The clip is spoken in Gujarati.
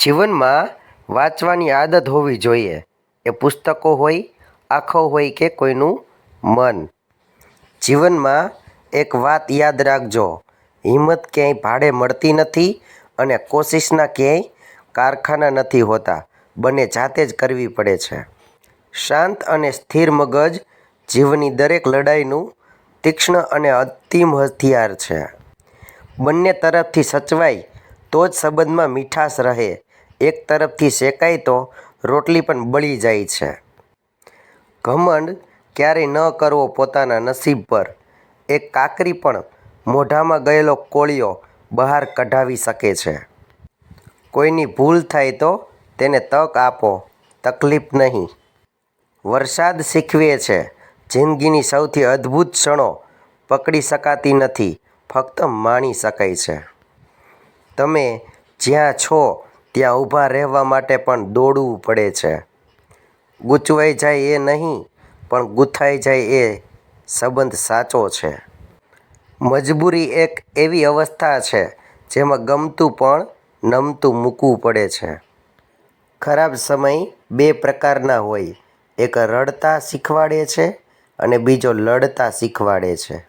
જીવનમાં વાંચવાની આદત હોવી જોઈએ. એ પુસ્તકો હોય, આંખો હોય કે કોઈનું મન. જીવનમાં એક વાત યાદ રાખજો, હિંમત ક્યાંય ભાડે મળતી નથી અને કોશિશના ક્યાંય કારખાના નથી હોતા. બંને જાતે જ કરવી પડે છે. શાંત અને સ્થિર મગજ જીવનની દરેક લડાઈનું તીક્ષ્ણ અને અંતિમ હથિયાર છે. બંને તરફથી સચવાય તો જ સંબંધમાં મીઠાશ રહે. એક તરફથી શેકાય તો રોટલી પણ બળી જાય છે. ઘમંડ ક્યારેય ન કરવો પોતાના નસીબ પર. એક કાકરી પણ મોઢામાં ગયેલો કોળિયો બહાર કઢાવી શકે છે. કોઈની ભૂલ થાય તો તેને તક આપો, તકલીફ નહીં. વરસાદ શીખવે છે, જિંદગીની સૌથી અદ્ભુત ક્ષણો પકડી શકાતી નથી, ફક્ત માણી શકાય છે. તમે જ્યાં છો ત્યાં ઊભા રહેવા માટે પણ દોડવું પડે છે. ગૂંચવાઈ જાય એ નહીં, પણ ગૂંથાઈ જાય એ સંબંધ સાચો છે. મજબૂરી એક એવી અવસ્થા છે જેમાં ગમતું પણ નમતું મૂકવું પડે છે. ખરાબ સમય બે પ્રકારના હોય, એક રડતા શીખવાડે છે અને બીજો લડતા શીખવાડે છે.